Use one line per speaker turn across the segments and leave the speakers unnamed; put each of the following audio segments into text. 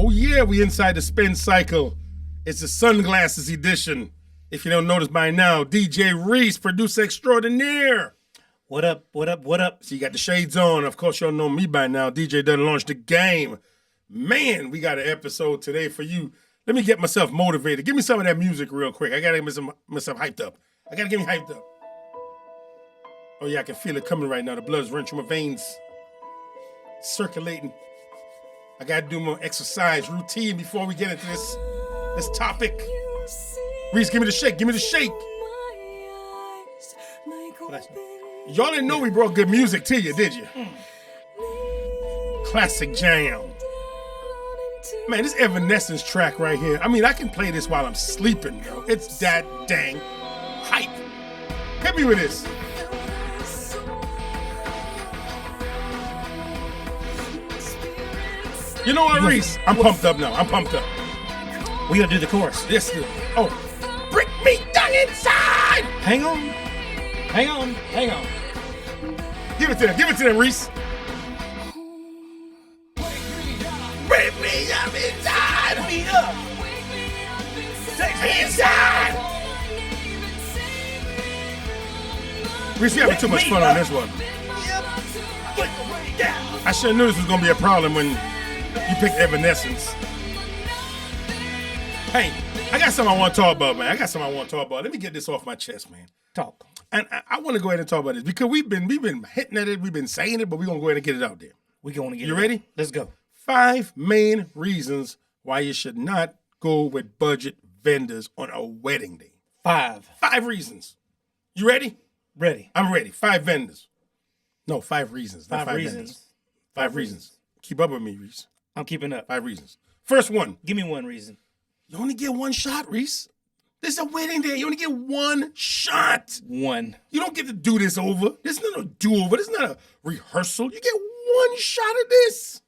Oh yeah, we inside the spin cycle. It's the sunglasses edition. If you don't notice by now, DJ Reese, producer extraordinaire.
What up, what up, what up?
So you got the shades on. Of course, you all know me by now. DJ done launched the game. Man, we got an episode today for you. Let me get myself motivated. Give me some of that music real quick. I gotta get myself hyped up. I gotta get me hyped up. Oh yeah, I can feel it coming right now. The blood's running through my veins. Circulating. I gotta do my exercise routine before we get into this topic. Reese, give me the shake. Give me the shake. Y'all didn't know we brought good music to you, did you? Classic jam. Man, this Evanescence track right here. I mean, I can play this while I'm sleeping, yo. It's that dang hype. Hit me with this. You know what, Reese? I'm pumped up now. I'm pumped up.
We gotta do the chorus.
Yes, oh. Break me down inside!
Hang on. Hang on. Hang on.
Give it to them. Give it to them, Reese. Break me up inside!
Break me up.
Take me inside! Reese, you having too much fun on this one. I should have knew this was going to be a problem when you picked Evanescence. Hey, I got something I want to talk about, man. Let me get this off my chest, man.
Talk.
And I want to go ahead and talk about this because we've been hitting at it, we've been saying it, but we're going to go ahead and get it out there.
We're going to get
You
it
ready?
out. Let's go.
5 main reasons why you should not go with budget vendors on a wedding day.
5.
5 reasons. You ready?
Ready.
I'm ready. 5 vendors. No, 5 reasons.
5 reasons.
Vendors. 5 reasons. Keep up with me, Reese.
I'm keeping up.
5 reasons. First one.
Give me one reason.
You only get one shot, Reese. This is a wedding day. You only get one shot.
One.
You don't get to do this over. This is not a do-over. This is not a rehearsal. You get one shot of this.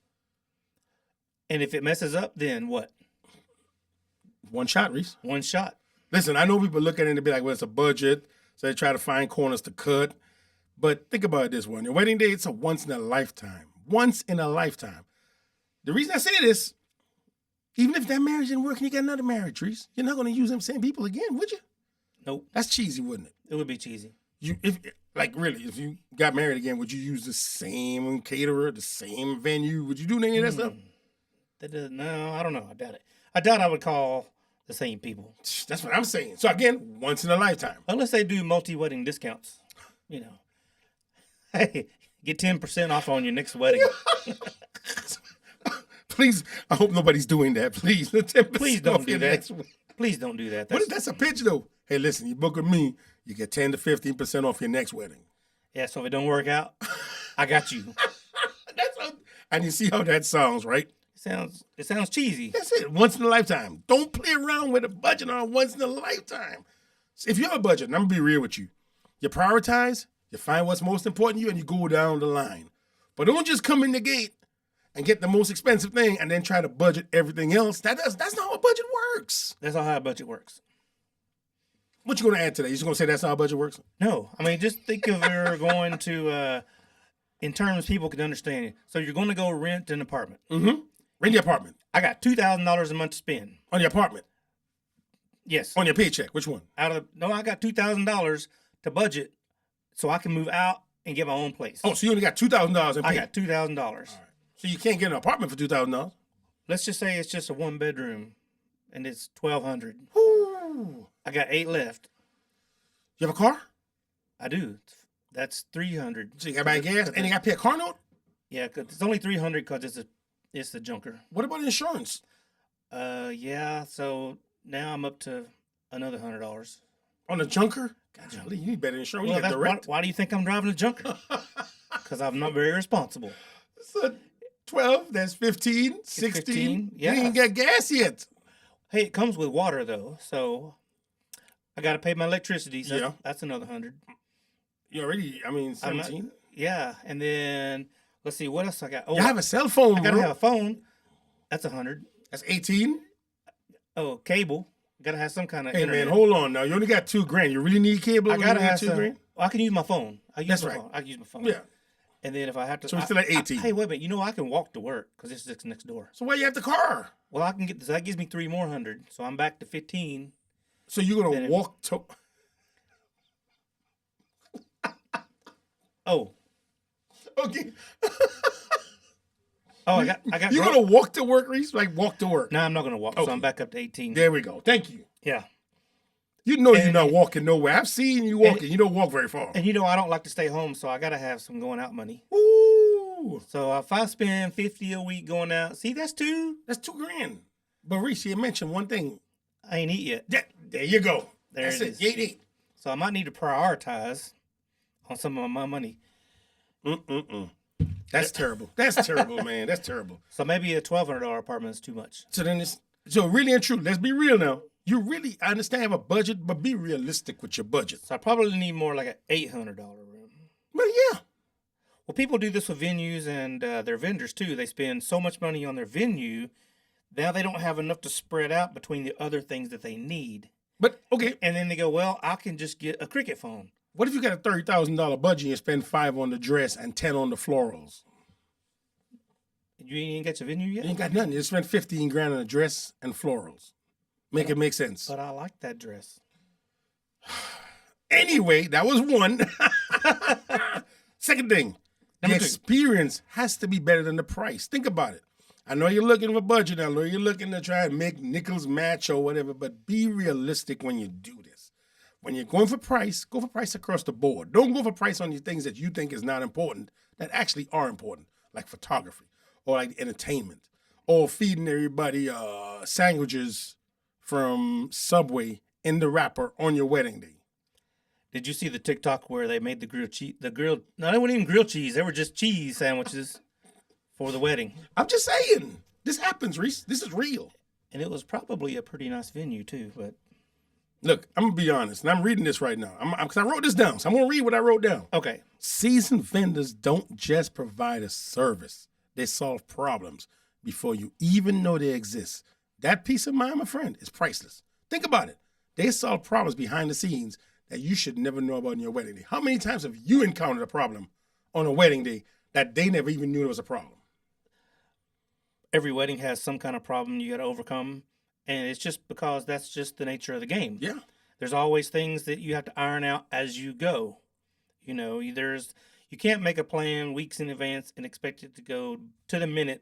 And if it messes up, then what?
One shot, Reese.
One shot.
Listen, I know people look at it and be like, well, it's a budget, so they try to find corners to cut. But think about it this one. Your wedding day, it's a once in a lifetime. Once in a lifetime. The reason I say this, even if that marriage didn't work and you got another marriage, Reese, you're not going to use them same people again, would you?
Nope.
That's cheesy, wouldn't it?
It would be cheesy.
If you got married again, would you use the same caterer, the same venue? Would you do any of that stuff?
No, I don't know. I doubt it. I doubt I would call the same people.
That's what I'm saying. So again, once in a lifetime.
Unless they do multi-wedding discounts. You know. Hey, get 10% off on your next wedding.
Please, I hope nobody's doing that. Please.
Please don't do that. Please don't do that.
That's a pitch, though. Hey, listen, you book with me, you get 10 to 15% off your next wedding.
Yeah, so if it don't work out, I got you.
And you see how that sounds, right?
It sounds cheesy.
That's it. Once in a lifetime. Don't play around with a budget on once in a lifetime. So if you have a budget, and I'm going to be real with you, you prioritize, you find what's most important to you, and you go down the line. But don't just come in the gate and get the most expensive thing and then try to budget everything else. That's not how a budget works.
That's not how a budget works.
What you going to add to that? You just going to say that's not how a budget works?
No. I mean, just think of you're going to, in terms people can understand it. So you're going to go rent an apartment.
Mm-hmm. Rent your apartment.
I got $2,000 a month to spend.
On your apartment?
Yes.
On your paycheck? Which one?
I got $2,000 to budget so I can move out and get my own place.
Oh, so you only got $2,000 in pay?
I got $2,000.
Right. So you can't get an apartment for $2,000?
Let's just say it's just a 1-bedroom and it's $1,200.
Ooh.
I got 8 left.
You have a car?
I do. That's $300.
So you got to buy gas and you got to pay a car note?
Yeah, cause it's only $300 because it's the junker.
What about insurance?
Yeah. So now I'm up to another $100
on the junker. God, you need better insurance.
Well, why do you think I'm driving a junker? Because I'm not very responsible.
So 12, that's 15, 16.
15, yeah.
You ain't got gas yet.
Hey, it comes with water though, so I got to pay my electricity. So that's another $100.
You already, 17.
Yeah, and then let's see what else I got.
Oh, you have a cell phone.
I gotta have a phone. That's $100.
That's 18.
Oh, cable. Gotta have some kind of.
Hey
internet.
man, hold on now. You only got $2,000. You really need cable?
I gotta have
$2,000.
Well, I can use my phone. I can use my phone.
Yeah.
And then if I have to,
So we're still at 18.
hey, wait a minute. You know I can walk to work because it's just next door.
So why you have the car?
Well, I can get this. That gives me 3 more hundred. So I'm back to 15.
So you're gonna
Then it-
walk to?
Oh,
Okay.
I got.
You're gonna walk to work, Reese? Like walk to work?
No, I'm not gonna walk.
Okay.
So I'm back up to 18.
There we go. Thank you.
Yeah.
You know you're
And-
not walking nowhere. I've seen you walking. You don't walk very far.
And I don't like to stay home, so I gotta have some going out money.
Ooh,
So if I spend 50 a week going out, see that's two.
that's $2,000. But Reese, you mentioned one thing.
I ain't eat yet.
There you go.
There
That's
it
it.
is.
You ain't eat.
So I might need to prioritize on some of my money.
That's terrible. That's terrible, man. That's terrible.
So maybe a $1,200 apartment is too much.
So then so really and true, let's be real now. I understand have a budget, but be realistic with your budget.
So I probably need more like an $800 room.
Well, yeah.
Well, people do this with venues and their vendors too. They spend so much money on their venue, now they don't have enough to spread out between the other things that they need.
But okay,
And then they go, well, I can just get a Cricket phone.
what if you got a $30,000 budget and you spend $5 on the dress and $10 on the florals?
You ain't got your venue yet?
You ain't got nothing. You spent $15,000 on the dress and florals. Make it make sense.
But I like that dress.
Anyway, that was one. Second thing, the
Number 2.
experience has to be better than the price. Think about it. I know you're looking for budget. I know you're looking to try and make nickels match or whatever, but be realistic when you do this. When you're going for price, go for price across the board. Don't go for price on the things that you think is not important that actually are important, like photography or like entertainment or feeding everybody sandwiches from Subway in the wrapper on your wedding day.
Did you see the TikTok where they made the grilled cheese? No, they weren't even grilled cheese. They were just cheese sandwiches for the wedding.
I'm just saying, this happens, Reese. This is real.
And it was probably a pretty nice venue too. But
Look, I'm gonna be honest, and I'm reading this right now. Because I wrote this down, so I'm gonna read what I wrote down.
okay,
Seasoned vendors don't just provide a service; they solve problems before you even know they exist. That peace of mind, my friend, is priceless. Think about it. They solve problems behind the scenes that you should never know about on your wedding day. How many times have you encountered a problem on a wedding day that they never even knew there was a problem?
every wedding has some kind of problem you got to overcome, and it's just because that's just the nature of the game.
Yeah.
There's always things that you have to iron out as you go. You know, you can't make a plan weeks in advance and expect it to go to the minute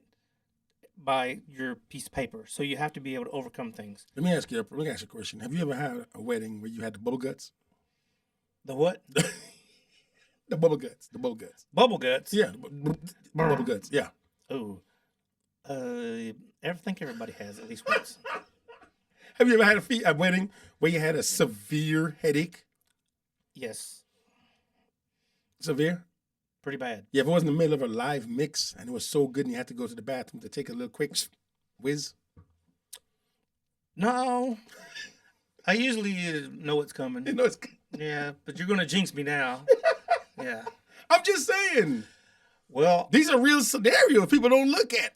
by your piece of paper. So you have to be able to overcome things.
Let me ask you a question. Have you ever had a wedding where you had the bubble guts?
The what?
The bubble guts. The bubble guts.
Bubble guts.
Yeah. The bubble guts. Yeah.
Oh. I think everybody has at least once.
Have you ever had a wedding where you had a severe headache?
Yes.
Severe?
Pretty bad.
Yeah, if it was in the middle of a live mix and it was so good and you had to go to the bathroom to take a little quick whiz.
No. I usually know what's coming.
You know,
Yeah, but you're going to jinx me now. Yeah.
I'm just saying,
Well,
these are real scenarios people don't look at.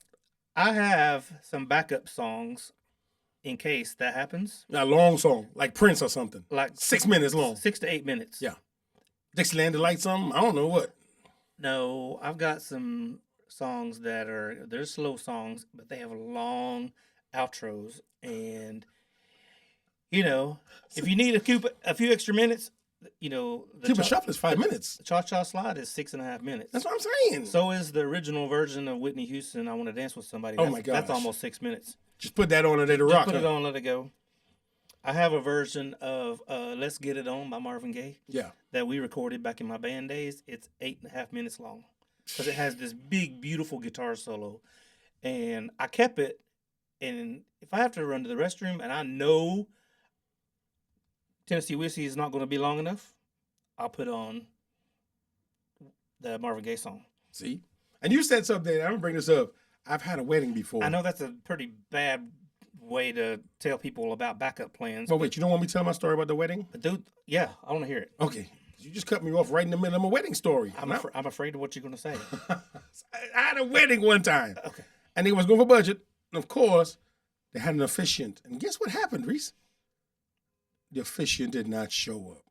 I have some backup songs in case that happens.
A long song, like Prince or something.
Like
6 minutes long.
6 to 8 minutes.
Yeah. Dixieland Delight something? I don't know what.
No, I've got some songs they're slow songs, but they have long outros. And, if you need a few extra minutes, the
Cupid Shuffle is 5 minutes.
Cha-Cha Slide is 6.5 minutes.
That's what I'm saying.
So is the original version of Whitney Houston, I Want to Dance with Somebody.
Oh, my
That's
gosh.
almost 6 minutes.
Just put that on and let it
Just
rock.
put it
huh?
on, let it go. I have a version of Let's Get It On by Marvin Gaye
Yeah.
that we recorded back in my band days. It's 8.5 minutes long because it has this big, beautiful guitar solo. And I kept it. And if I have to run to the restroom and I know Tennessee Whiskey is not going to be long enough, I'll put on the Marvin Gaye song.
See? And you said something, I'm going to bring this up. I've had a wedding before.
I know that's a pretty bad way to tell people about backup plans.
But wait, you don't want me to tell my story about the wedding?
But dude, yeah, I want to hear it.
Okay. You just cut me off right in the middle of my wedding story.
I'm afraid of what you're going to say.
I had a wedding one time.
Okay.
And they was going for budget. And of course, they had an officiant. And guess what happened, Reese? The officiant did not show up.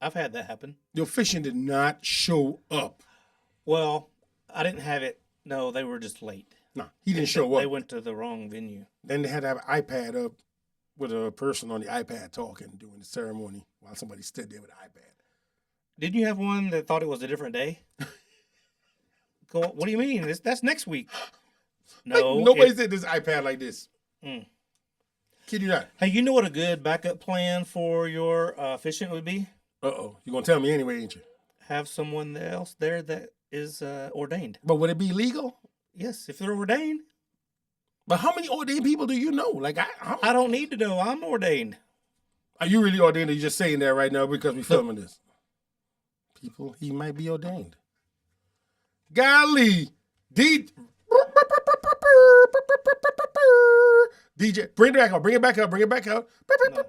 I've had that happen.
The officiant did not show up.
Well, I didn't have it. No, they were just late.
No, he didn't show
They
up.
went to the wrong venue.
Then they had to have an iPad up with a person on the iPad talking during the ceremony while somebody stood there with an iPad.
Didn't you have one that thought it was a different day? What do you mean? That's next week. No,
Like, nobody said this iPad like this.
Mm.
Kid you not.
Hey, you know what a good backup plan for your fishing would be?
Uh-oh. You're going to tell me anyway, ain't you?
Have someone else there that is ordained.
But would it be legal?
Yes, if they're ordained.
But how many ordained people do you know? Like,
I don't need to know. I'm ordained.
Are you really ordained or you just saying that right now because we're filming this? People, he might be ordained. Golly. DJ, bring it back out. Bring it back out. Bring it back out.
No.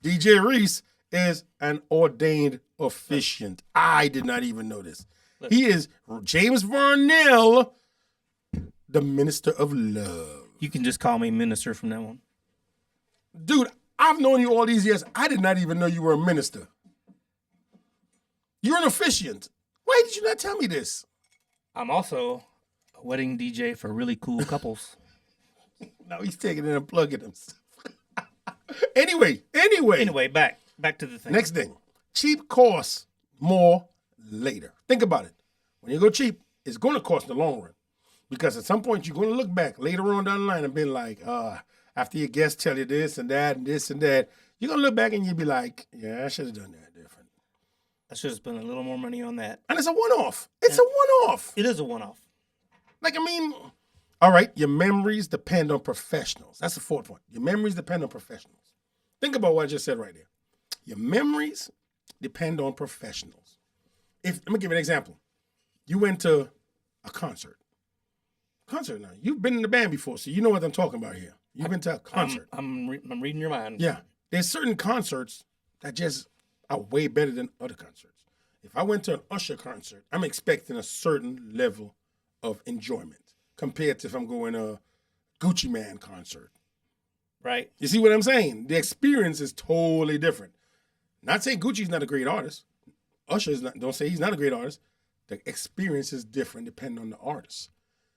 DJ Reese is an ordained officiant. I did not even know this. He is James Varnell, the minister of love.
You can just call me minister from now on.
Dude, I've known you all these years. I did not even know you were a minister. You're an officiant. Why did you not tell me this?
I'm also a wedding DJ for really cool couples.
Now he's taking it and plugging himself. Anyway,
back to the thing.
next thing. Cheap costs more later. Think about it. When you go cheap, it's going to cost in the long run. Because at some point, you're going to look back later on down the line and be like, after your guests tell you this and that and this and that, you're going to look back and you'll be like, yeah, I should have done that different.
I should have spent a little more money on that.
And it's a one-off. It's a one-off.
It is a one-off.
Like, I mean, all right, your memories depend on professionals. That's the fourth point. Your memories depend on professionals. Think about what I just said right there. Your memories depend on professionals. Let me give you an example. You went to a concert. Now. You've been in the band before, so you know what I'm talking about here. You've been to a concert.
I'm reading your mind.
Yeah. There's certain concerts that just are way better than other concerts. If I went to an Usher concert, I'm expecting a certain level of enjoyment compared to if I'm going to a Gucci Man concert.
Right.
You see what I'm saying? The experience is totally different. Not saying Gucci's not a great artist. Usher is not. Don't say he's not a great artist. The experience is different depending on the artist.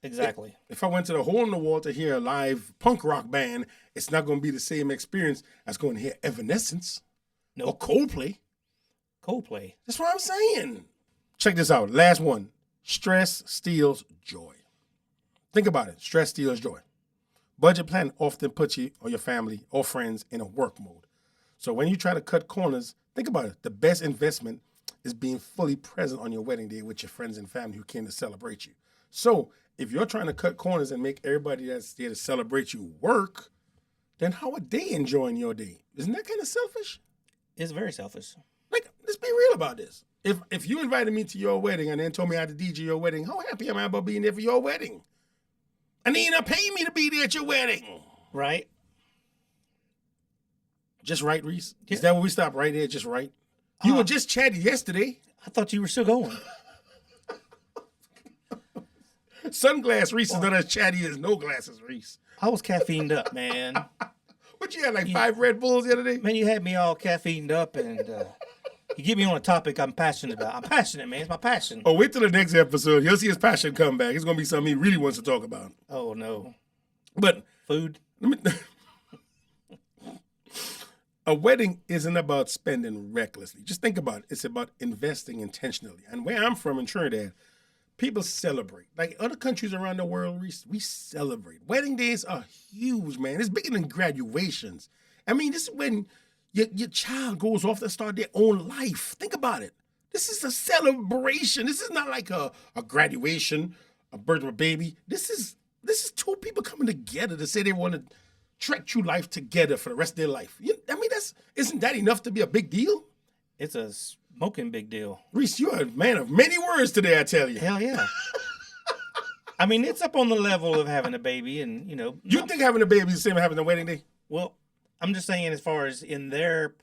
Exactly.
If I went to the Hole in the Wall to hear a live punk rock band, it's not going to be the same experience as going to hear Evanescence or Coldplay.
Coldplay.
That's what I'm saying. Check this out. Last one. Stress steals joy. Think about it. Stress steals joy. Budget plan often puts you or your family or friends in a work mode. So when you try to cut corners, think about it. The best investment is being fully present on your wedding day with your friends and family who came to celebrate you. So if you're trying to cut corners and make everybody that's there to celebrate you work, then how are they enjoying your day? Isn't that kind of selfish?
It's very selfish.
Like, let's be real about this. If you invited me to your wedding and then told me I had to DJ your wedding, how happy am I about being there for your wedding? And then you're not paying me to be there at your wedding.
Right.
Just right, Reese?
Yeah.
Is that where we stop right there? Just right? You were just chatty yesterday.
I thought you were still going.
Sunglass Reese is not as chatty as no glasses Reese.
I was caffeined up, man.
What you had, like 5 Red Bulls the other day?
Man, you had me all caffeined up, and you get me on a topic I'm passionate about. I'm passionate, man. It's my passion.
Oh, wait till the next episode. You'll see his passion come back. It's going to be something he really wants to talk about.
Oh, no.
But
Food?
a wedding isn't about spending recklessly. Just think about it. It's about investing intentionally. And where I'm from in Trinidad, people celebrate. Like other countries around the world, we celebrate. Wedding days are huge, man. It's bigger than graduations. I mean, this is when your child goes off to start their own life. Think about it. This is a celebration. This is not like a graduation, a birth of a baby. This is two people coming together to say they want to trek through life together for the rest of their life. I mean, isn't that enough to be a big deal?
It's a smoking big deal.
Reese, you're a man of many words today, I tell you.
Hell yeah. I mean, it's up on the level of having a baby, and
You think having a baby is the same as having a wedding day?
Well, I'm just saying, as far as in their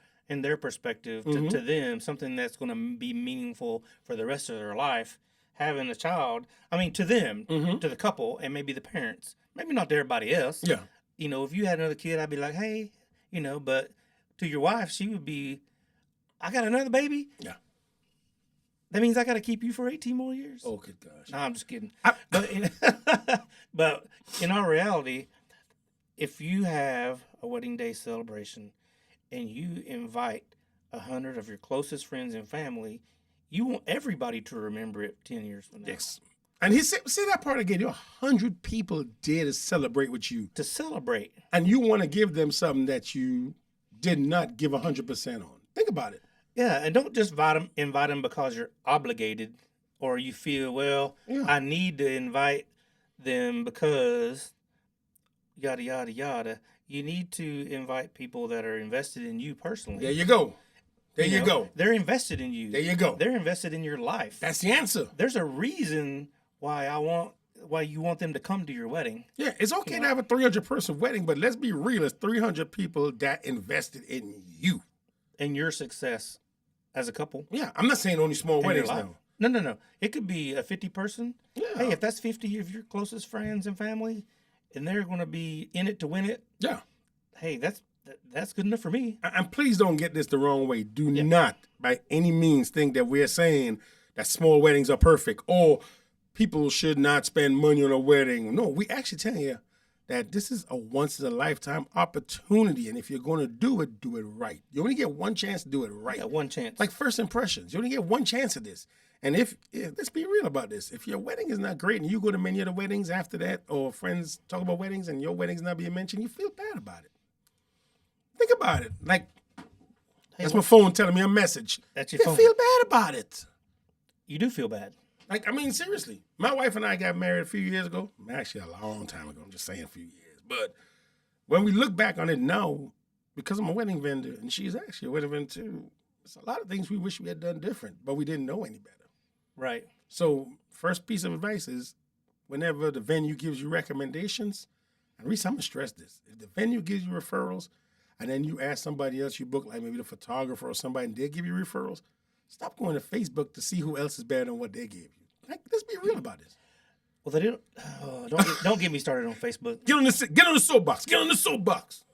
perspective, to them, something that's going to be meaningful for the rest of their life, having a child. I mean, to them, to the couple, and maybe the parents, maybe not to everybody else.
Yeah.
If you had another kid, I'd be like, hey, but to your wife, she would be, I got another baby.
Yeah.
That means I got to keep you for 18 more years.
Oh, good gosh.
No, I'm just kidding.
I-
But in our reality, if you have a wedding day celebration and you invite 100 of your closest friends and family, you want everybody to remember it 10 years from now.
Yes. And he said, say that part again. You're 100 people there to celebrate with you.
To celebrate.
And you want to give them something that you did not give 100% on. Think about it.
Yeah, and don't just invite them because you're obligated or you feel, well,
Yeah.
I need to invite them because yada, yada, yada. You need to invite people that are invested in you personally.
There you go. There you
know,
go.
They're invested in you.
There you go.
They're invested in your life.
That's the answer.
There's a reason why you want them to come to your wedding.
Yeah, it's okay to have a 300-person wedding, but let's be real. It's 300 people that invested in you.
And your success as a couple.
Yeah, I'm not saying only small
in your
weddings
life.
now.
No. It could be a 50-person.
Yeah.
Hey, if that's 50 of your closest friends and family, and they're going to be in it to win it,
Yeah.
hey, that's good enough for me.
And please don't get this the wrong way. Do not, by any means, think that we're saying that small weddings are perfect or people should not spend money on a wedding. No, we actually tell you that this is a once-in-a-lifetime opportunity. And if you're going to do it right. You only get one chance to do it right.
Yeah, one chance.
Like first impressions. You only get one chance at this. And if let's be real about this. If your wedding is not great and you go to many other weddings after that, or friends talk about weddings and your wedding's not being mentioned, you feel bad about it. Think about it. Like, that's my phone telling me a message.
That's
You
your phone.
feel bad about it.
You do feel bad.
Like, I mean, seriously. My wife and I got married a few years ago. Actually, a long time ago. I'm just saying a few years. But when we look back on it now, because I'm a wedding vendor, and she's actually a wedding vendor too, there's a lot of things we wish we had done different, but we didn't know any better.
Right.
So, first piece of advice is whenever the venue gives you recommendations, and Reese, I'm going to stress this. If the venue gives you referrals, and then you ask somebody else you book, like maybe the photographer or somebody, and they give you referrals, stop going to Facebook to see who else is better than what they gave you. Like, let's be real about this.
Well, they don't get me started on Facebook.
Get on the soapbox. Get on the soapbox.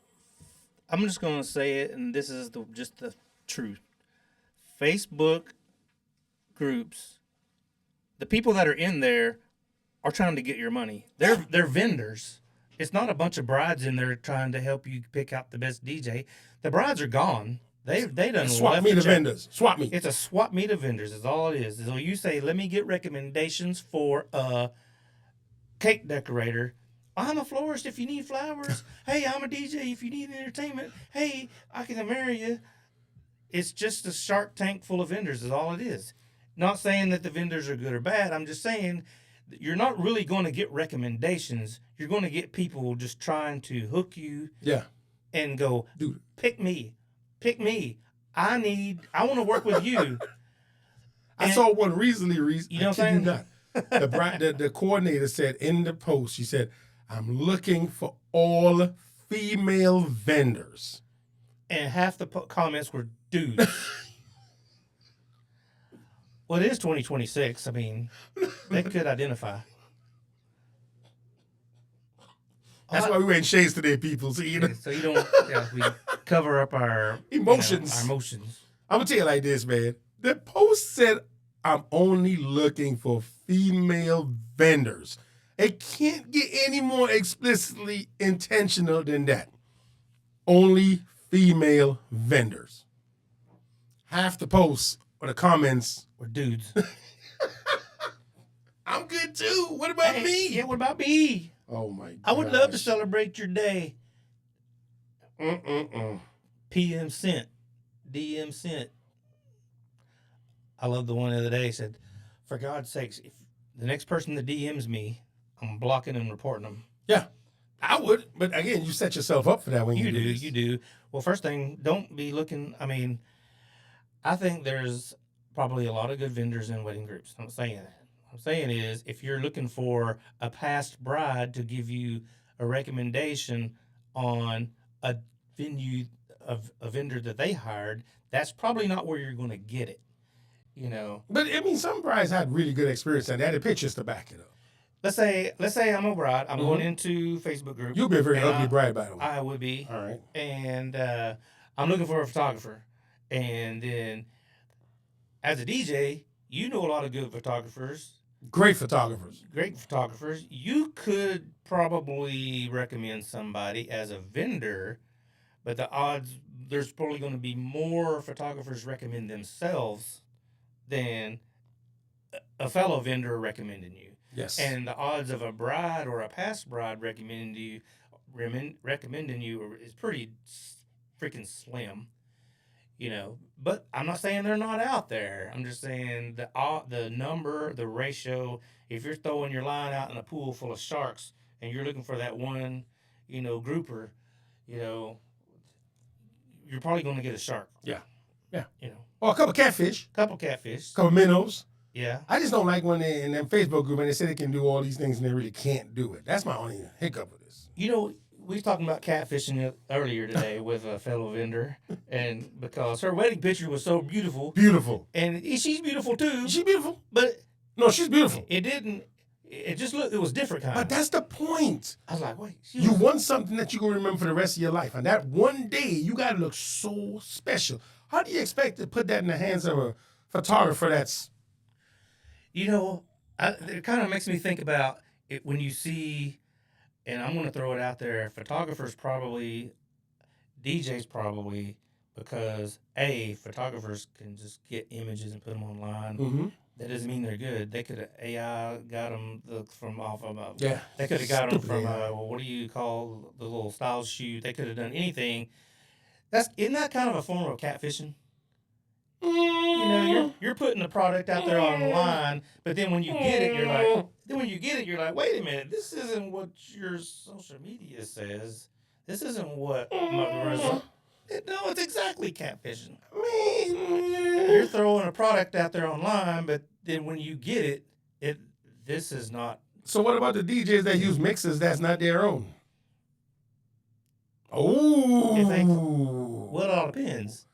I'm just going to say it, and this is just the truth. Facebook groups, the people that are in there are trying to get your money. They're vendors. It's not a bunch of brides in there trying to help you pick out the best DJ. The brides are gone. They done
Swap
left
me
the
the
chat.
vendors. Swap me.
It's a swap meet of vendors. Is all it is. So you say, let me get recommendations for a cake decorator. I'm a florist if you need flowers. Hey, I'm a DJ if you need entertainment. Hey, I can marry you. It's just a Shark Tank full of vendors is all it is. Not saying that the vendors are good or bad. I'm just saying that you're not really going to get recommendations. You're going to get people just trying to hook you
Yeah.
and go,
Dude.
pick me. Pick me. I want to work with you.
I
And-
saw one recently, Reese.
You know
I
what I'm
kid you not. The coordinator said in the post, she said, I'm looking for all female vendors.
And half the comments were dudes. Well, it is 2026. I mean, they could identify.
That's why we wearing shades today, people. So, you know,
So you don't. Yeah, we cover up our
Emotions.
our emotions.
I'm going to tell you like this, man. The post said, I'm only looking for female vendors. It can't get any more explicitly intentional than that. Only female vendors. Half the posts or the comments,
We're dudes.
I'm good too. What about me?
Yeah. What about me?
Oh my god.
I would love to celebrate your day.
Mm-mm-mm.
PM sent. DM sent. I love the one the other day said, for God's sakes, if the next person that DMs me, I'm blocking and reporting them.
Yeah, I would. But again, you set yourself up for that when you do this.
You do. Well, first thing, don't be looking. I mean, I think there's probably a lot of good vendors in wedding groups. I'm not saying that. What I'm saying is, if you're looking for a past bride to give you a recommendation on a venue of a vendor that they hired, that's probably not where you're going to get it. You know,
But I mean, some brides had really good experience and they had the pictures to back it up.
let's say I'm a bride. I'm going into Facebook group.
You'll be a very
and
ugly bride, by the way.
I would be.
All right.
And I'm looking for a photographer. And then as a DJ, You know a lot of good photographers,
Great photographers.
great photographers. You could probably recommend somebody as a vendor, but the odds there's probably going to be more photographers recommend themselves than a fellow vendor recommending you.
Yes.
And the odds of a bride or a past bride recommending you is pretty freaking slim, you know. But I'm not saying they're not out there. I'm just saying the number, the ratio. If you're throwing your line out in a pool full of sharks and you're looking for that one, you know, grouper, you know, you're probably going to get a shark.
Yeah. Yeah.
You know,
Or a couple catfish,
couple catfish.
couple minnows.
Yeah.
I just don't like when they in that Facebook group and they say they can do all these things and they really can't do it. That's my only hiccup with this.
You know, we were talking about catfishing earlier today with a fellow vendor, and because her wedding picture was so beautiful,
Beautiful.
and she's beautiful too,
Is she beautiful?
but
No, she's beautiful.
it didn't. It just looked. It was different kind.
But that's the point.
I was like, wait,
You want something that you're going to remember for the rest of your life. And that one day, you got to look so special. How do you expect to put that in the hands of a photographer that's...
you know, it kind of makes me think about it when you see, and I'm going to throw it out there, photographers probably, DJs probably, because photographers can just get images and put them online.
Mm-hmm.
That doesn't mean they're good. They could have AI got them from off of
Yeah.
They could have got them
Stupid
from
AI.
what do you call the little styles shoot? They could have done anything. Isn't that kind of a form of catfishing? You know, you're putting the product out there online, but then when you get it, you're like, wait a minute, this isn't what your social media says. This isn't what my result. No, it's exactly catfishing. You're throwing a product out there online, but then when you get it, this is not.
So what about the DJs that use mixes that's not their own? Oh.
Well, it all depends.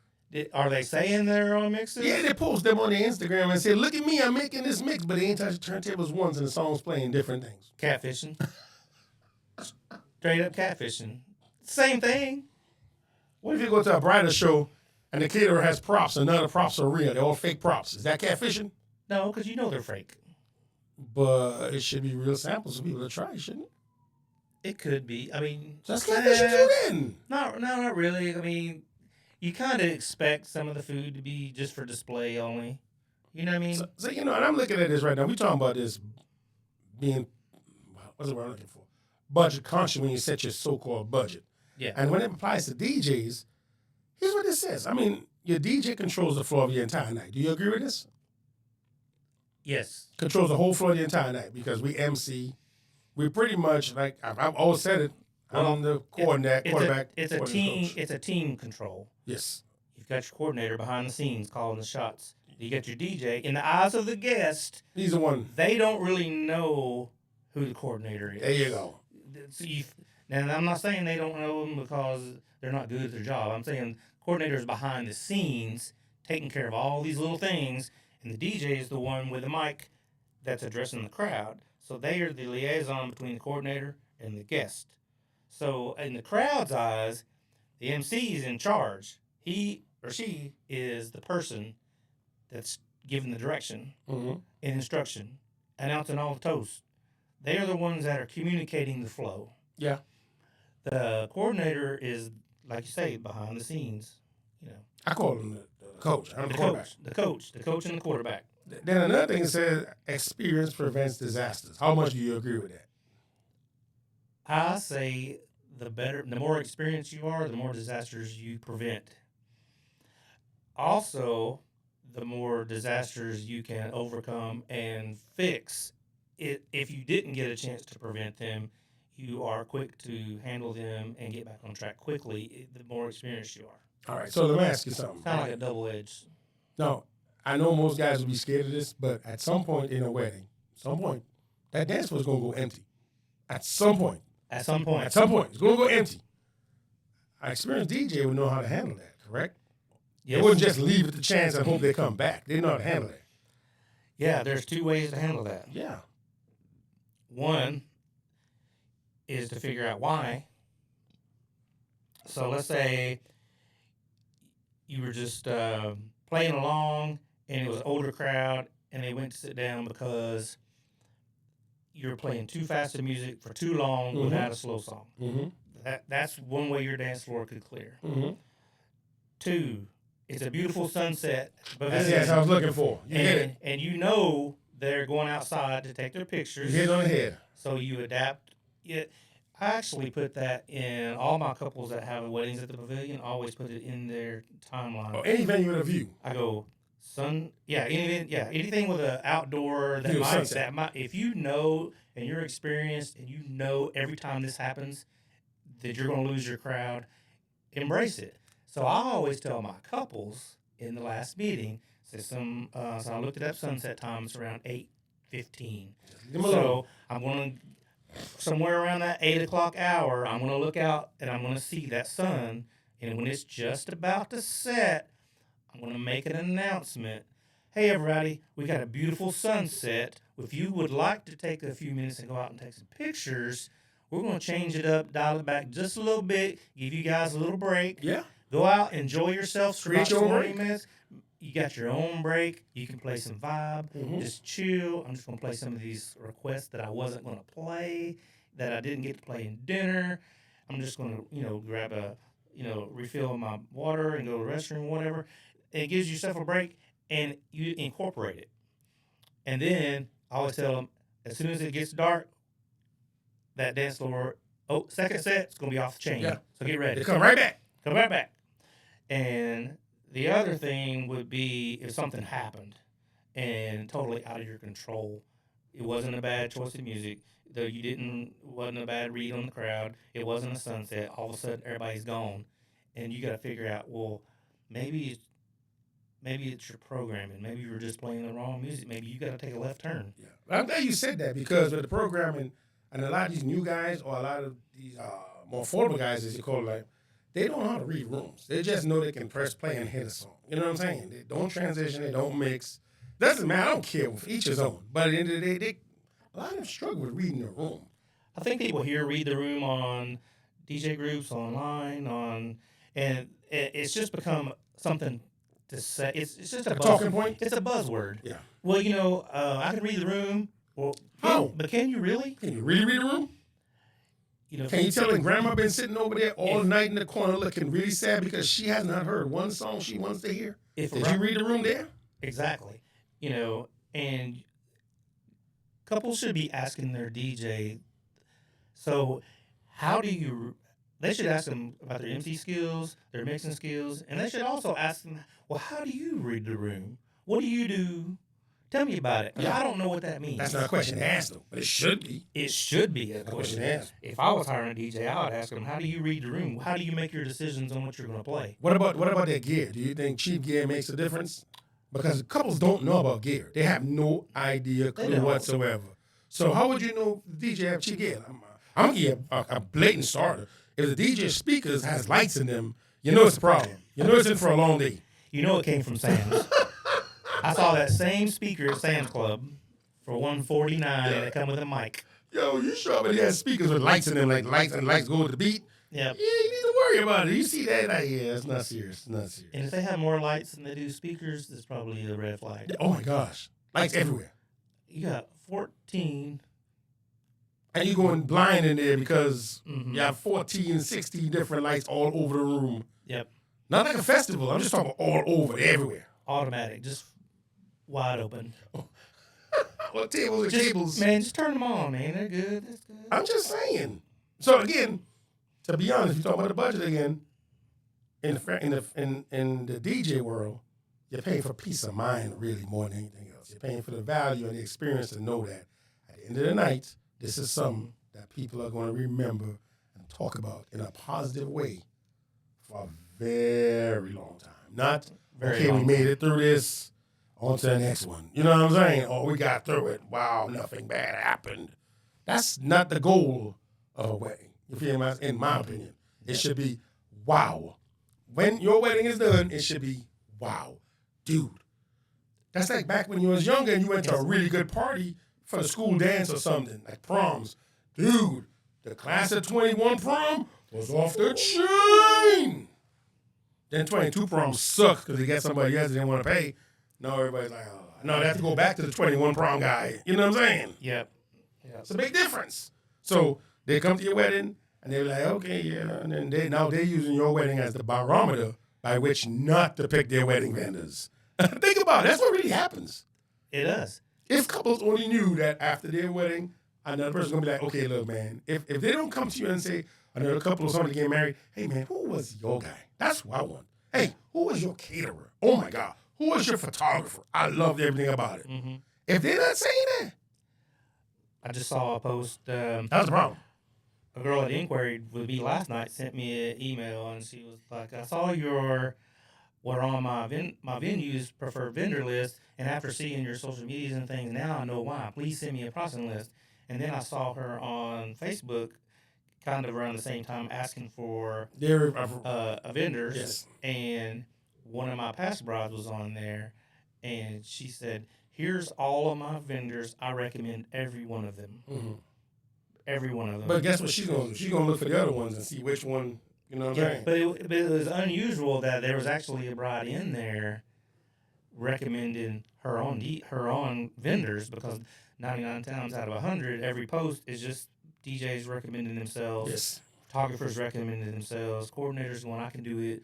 Are they saying they're on mixes?
Yeah, they post them on their Instagram and say, look at me, I'm making this mix, but they ain't touched the turntables once and the song's playing different things.
Catfishing. Straight up catfishing. Same thing.
What if you go to a bridal show and the caterer has props and none of the props are real? They're all fake props. Is that catfishing?
No, because you know they're fake.
But it should be real samples for people to try, shouldn't it?
It could be. I mean,
That's catfishing too then.
not really. I mean, you kind of expect some of the food to be just for display only. You know what I mean?
So you know, and I'm looking at this right now. We're talking about this being, what's the word I'm looking for? Budget conscious when you set your so-called budget.
Yeah.
And when it applies to DJs, here's what this says. I mean, your DJ controls the floor of your entire night. Do you agree with this?
Yes.
Controls the whole floor of the entire night because we MC. We pretty much, like, I've always said it, I'm the quarterback.
It's a team.
Coach.
It's a team control.
Yes.
You've got your coordinator behind the scenes calling the shots. You got your DJ. In the eyes of the guest,
He's the one.
they don't really know who the coordinator is.
There you go.
So now, I'm not saying they don't know them because they're not good at their job. I'm saying coordinators behind the scenes taking care of all these little things, and the DJ is the one with the mic that's addressing the crowd. So they are the liaison between the coordinator and the guest. So in the crowd's eyes, the MC is in charge. He or she is the person that's giving the direction
Mm-hmm.
and instruction, announcing all the toasts. They are the ones that are communicating the flow.
Yeah.
The coordinator is, like you say, behind the scenes. You know,
I call him the coach. I'm the quarterback.
the coach, and the quarterback.
Then another thing says experience prevents disasters. How much do you agree with that?
I say the more experienced you are, the more disasters you prevent. Also, the more disasters you can overcome and fix. If you didn't get a chance to prevent them, you are quick to handle them and get back on track quickly. The more experienced you are.
All right, so let me ask you something.
It's kind of like a double edged.
No, I know most guys will be scared of this, but at some point in a wedding, that dance floor is going to go empty. At some point.
At some point.
It's going to go empty. An experienced DJ would know how to handle that, correct?
Yes.
They wouldn't just leave it to chance and hope they come back. They know how to handle that.
Yeah, there's two ways to handle that.
Yeah.
One is to figure out why. So let's say you were just playing along and it was an older crowd and they went to sit down because you're playing too fast of music for too long without a slow song. That's one way your dance floor could clear. 2, it's a beautiful sunset.
That's what I was looking for. You hit it.
And you know they're going outside to take their pictures.
You hit it on the head.
So you adapt. I actually put that in all my couples that have weddings at the pavilion. Always put it in their timeline.
Or any venue with a view.
I go anything with an outdoor if you know and you're experienced and you know every time this happens that you're going to lose your crowd, embrace it. So I always tell my couples in the last meeting, so I looked it up sunset time, it's around 8:15. So I'm going to, somewhere around that 8 o'clock hour, I'm going to look out and I'm going to see that sun. And when it's just about to set, I'm going to make an announcement. Hey, everybody, we got a beautiful sunset. If you would like to take a few minutes and go out and take some pictures, we're going to change it up, dial it back just a little bit, give you guys a little break.
Yeah.
Go out, enjoy yourselves for about
Create your own
20
break.
minutes. You got your own break. You can play some vibe. Just chill. I'm just going to play some of these requests that I wasn't going to play, that I didn't get to play in dinner. I'm just going to, grab a, refill my water and go to the restroom, whatever. And it gives yourself a break, and you incorporate it. And then I always tell them, as soon as it gets dark, that dance floor, second set, it's going to be off the chain.
Yeah.
So get ready.
They come right back.
Come right back. And the other thing would be if something happened and totally out of your control. It wasn't a bad choice of music. Though wasn't a bad read on the crowd. It wasn't a sunset. All of a sudden, everybody's gone. And you got to figure out, well, maybe it's your programming. Maybe you were just playing the wrong music. Maybe you got to take a left turn.
Yeah. I'm glad you said that, because with the programming, and a lot of these new guys, or a lot of these more affordable guys, as you call it, they don't know how to read rooms. They just know they can press play and hit a song. You know what I'm saying? They don't transition. They don't mix. Doesn't matter. I don't care. Each his own. But at the end of the day, a lot of them struggle with reading the room.
I think people here read the room on DJ groups, online, and it's just become something to say. It's just a
talking point.
It's a buzzword.
Yeah.
Well, I can read the room. Well,
how?
But can you really?
Can you really read the room? Can you tell that grandma been sitting over there all night in the corner looking really sad because she has not heard one song she wants to hear? Did you read the room there?
Exactly. And couples should be asking their DJ, so they should ask them about their MC skills, their mixing skills, and they should also ask them, well, how do you read the room? What do you do? Tell me about it. I don't know what that means.
That's not a question to ask them, but it should be.
It should be a question to ask. If I was hiring a DJ, I would ask them, how do you read the room? How do you make your decisions on what you're going to play?
What about their gear? Do you think cheap gear makes a difference? Because couples don't know about gear. They have no idea, clue whatsoever. So how would you know the DJ have cheap gear? I'm going to give a blatant starter. If the DJ speakers has lights in them, you know it's a problem. You know it's in for a long day.
You know it came from Sam's. I saw that same speaker at Sam's Club for $149, and it come with a mic.
Yo, you sure but he has speakers with lights in them, like lights go with the beat?
Yep.
Yeah, you need to worry about it. You see that? Yeah, it's not serious. It's not serious.
And if they have more lights than they do speakers, that's probably a red flag.
Oh my gosh. Lights everywhere.
You got 14.
And you're going blind in there because you have 14, 16 different lights all over the room.
Yep.
Not like a festival. I'm just talking all over, everywhere.
Automatic, just wide open.
Well, tables and cables.
Man, just turn them on, man. They're good. That's good.
I'm just saying. So again, to be honest, you talk about the budget again. In the DJ world, you're paying for peace of mind really more than anything else. You're paying for the value and the experience to know that at the end of the night, this is something that people are going to remember and talk about in a positive way for a very long time. Not, we made it through this, on to the next one. You know what I'm saying? Oh, we got through it. Wow, nothing bad happened. That's not the goal of a wedding. You feel me? In my opinion. It should be, wow. When your wedding is done, it should be, wow. Dude, that's like back when you was younger and you went to a really good party for the school dance or something, like proms. Dude, the class of 21 prom was off the chain. Then 22 prom sucked because they got somebody else that didn't want to pay. Now everybody's like, oh, no, they have to go back to the 21 prom guy. You know what I'm saying?
Yep.
It's a big difference. So they come to your wedding and they're like, okay, yeah. And then they're using your wedding as the barometer by which not to pick their wedding vendors. Think about it. That's what really happens.
It does.
If couples only knew that after their wedding, another person's gonna be like, okay, look, man, if they don't come to you and say, another couple or somebody getting married, hey man, who was your guy? That's what I want. Hey, who was your caterer? Oh my God. Who was your photographer? I loved everything about it.
Mm-hmm.
If they're not saying that,
I just saw a post.
that's the problem.
A girl at Inquiry with me last night sent me an email, and she was like, I saw what on my venue's preferred vendor list, and after seeing your social medias and things, now I know why. Please send me a pricing list. And then I saw her on Facebook kind of around the same time asking for
They're
vendors.
Yes.
And one of my past brides was on there, and she said, here's all of my vendors. I recommend every one of them.
Mhm.
Every one of them.
But guess what she's gonna do? She's gonna look for the other ones and see which one. You know what I'm saying?
But it was unusual that there was actually a bride in there recommending her own vendors, because 99 times out of 100, every post is just DJs recommending themselves,
Yes.
photographers recommending themselves, coordinators going, I can do it,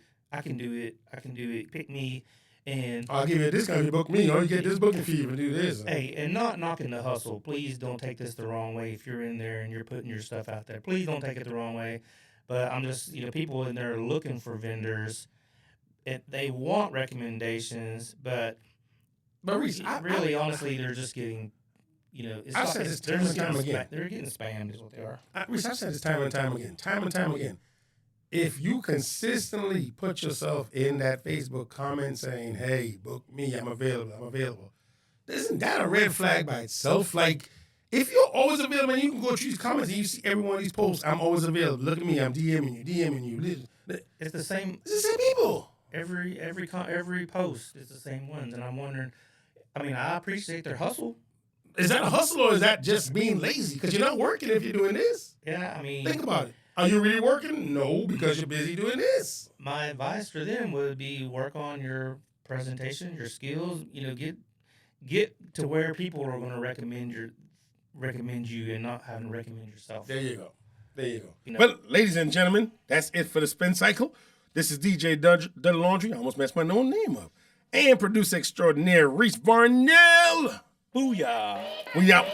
pick me. And
I'll give you a discount if you book me. Or you get this booking fee if you do this.
hey, and not knocking the hustle. Please don't take this the wrong way. If you're in there and you're putting your stuff out there, please don't take it the wrong way. But I'm just, people in there looking for vendors. They want recommendations, but
Reese,
honestly, they're just getting, it's
I've
like
said this
they're
time
just
and time
getting
again.
they're getting spammed, is what they are.
Reese, I've said this time and time again. If you consistently put yourself in that Facebook comment saying, hey, book me, I'm available, isn't that a red flag by itself? Like, if you're always available and you can go through these comments and you see every one of these posts, I'm always available. Look at me, I'm DMing you.
It's the same.
It's the same people.
Every post is the same ones, and I'm wondering. I mean, I appreciate their hustle.
Is that a hustle or is that just being lazy? Because you're not working if you're doing this.
Yeah, I mean,
Think about it. Are you really working? No, because you're busy doing this.
my advice for them would be work on your presentation, your skills. Get to where people are going to recommend you and not having to recommend yourself.
There you go.
Well, ladies and gentlemen, that's it for the Spin Cycle. This is DJ Dudley Laundry. I almost messed my own name up. And producer extraordinaire Reese Barnell.
Booyah!
We out.